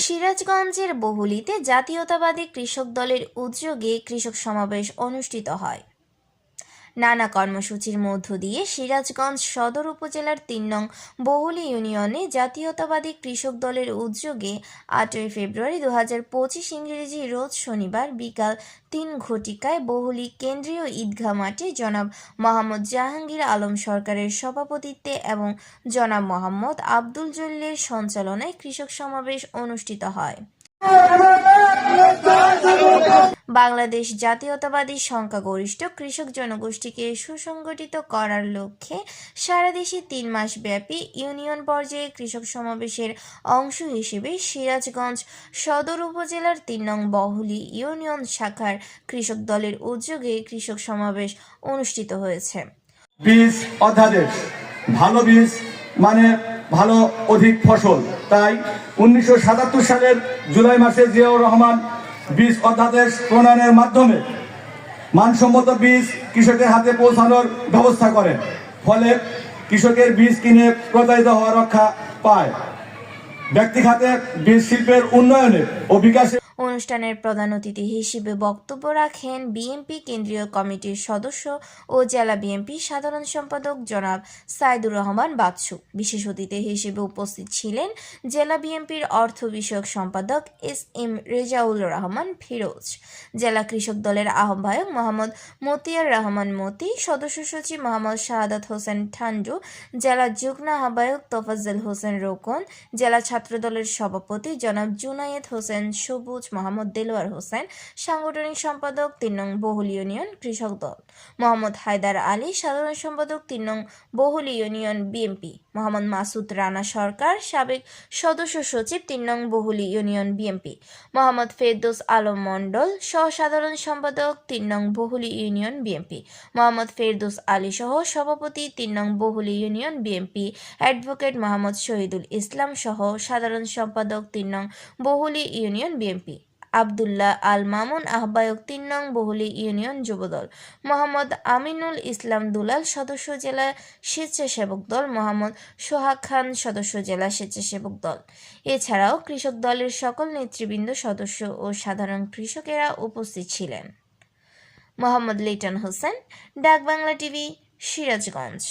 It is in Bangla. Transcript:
সিরাজগঞ্জের বহুলিতে জাতীয়তাবাদী কৃষক দলের উদ্যোগে কৃষক সমাবেশ অনুষ্ঠিত হয়। নানা কর্মসূচির মধ্য দিয়ে সিরাজগঞ্জ সদর উপজেলার ৩ নং বহুলী ইউনিয়নে জাতীয়তাবাদী কৃষক দলের উদ্যোগে ৮ই ফেব্রুয়ারি ২০২৫ ইংরেজি রোজ শনিবার বিকাল ৩ ঘটিকায় বহুলী কেন্দ্রীয় ঈদগাহ মাঠে জনাব মোহাম্মদ জাহাঙ্গীর আলম সরকারের সভাপতিত্বে এবং জনাব মোহাম্মদ আব্দুল জলিলের সঞ্চালনায় কৃষক সমাবেশ অনুষ্ঠিত হয়। বাংলাদেশ জাতীয়তাবাদী সংখ্যাগরিষ্ঠ কৃষক জনগোষ্ঠীকে সুসংগঠিত করার লক্ষ্যে সারা দেশে ৩ মাসব্যাপী ইউনিয়ন পর্যায়ে কৃষক সমাবেশের অংশ হিসেবে সিরাজগঞ্জ সদর উপজেলার ৩ নং বহুলী ইউনিয়ন শাখার কৃষক দলের উদ্যোগে কৃষক সমাবেশ অনুষ্ঠিত হয়েছে। বীজ অধ্যাদেশ, ভালো বীজ মানে ভালো অধিক ফসল, তাই 1977 সালের জুলাই মাসে জিয়াউর রহমান বীজ অধ্যাদেশ প্রণয়নের মাধ্যমে মানসম্মত বীজ কৃষকের হাতে পৌঁছানোর ব্যবস্থা করেন। ফলে কৃষকের বীজ কিনে প্রতারিত হওয়া রক্ষা পায়। ব্যক্তি খাতে বীজ শিল্পের উন্নয়নে ও বিকাশে অনুষ্ঠানের প্রধান অতিথি হিসেবে বক্তব্য রাখেন বিএনপি কেন্দ্রীয় কমিটির সদস্য ও জেলা বিএনপি সাধারণ সম্পাদক জনাব সাইদুর রহমান বাচ্চু। বিশেষ অতিথি হিসেবে উপস্থিত ছিলেন জেলা বিএনপির অর্থ বিষয়ক সম্পাদক এস.এম. রেজাউল রহমান ফিরোজ, জেলা কৃষক দলের আহ্বায়ক মোহাম্মদ মতিয়ার রহমান মতি, সদস্য সচিব মোহাম্মদ শাহাদাত হোসেন ঠান্ডু, জেলা যুগ্ম আহ্বায়ক তোফাজ্জল হোসেন রোকন, জেলা ছাত্র দলের সভাপতি জনাব জুনায়েদ হোসেন সবুজ, মোহাম্মদ দেলোয়ার হোসেন, সাংগঠনিক সম্পাদক ৩ নং বহুলী ইউনিয়ন কৃষক দল মোহাম্মদ হায়দার আলী, সাধারণ সম্পাদক ৩ নং বহুলী ইউনিয়ন বিএনপি মোহাম্মদ মাসুদ রানা সরকার, সাবেক সদস্য সচিব ৩ নং বহুলী ইউনিয়ন বিএনপি মোহাম্মদ ফেরদৌস আলম মণ্ডল, সহ সাধারণ সম্পাদক ৩ নং বহুলী ইউনিয়ন বিএনপি মোহাম্মদ ফেরদৌস আলী সহ সভাপতি ৩ নং Bahuli union BNP advocate Mohammad Shahidul Islam সহ সাধারণ সম্পাদক ৩ নং বহুলী ইউনিয়ন বিএনপি আব্দুল্লাহ আল মামুন, আহ্বায়ক ৩ নং বহুলী ইউনিয়ন যুবদল মোহাম্মদ আমিনুল ইসলাম দুলাল, সদস্য জেলা স্বেচ্ছাসেবক দল মোহাম্মদ সোহাগ খান, সদস্য জেলা স্বেচ্ছাসেবক দল। এছাড়াও কৃষক দলের সকল নেতৃবৃন্দ, সদস্য ও সাধারণ কৃষকেরা উপস্থিত ছিলেন। মোহাম্মদ লিটন হোসেন, ডাক বাংলা টিভি, সিরাজগঞ্জ।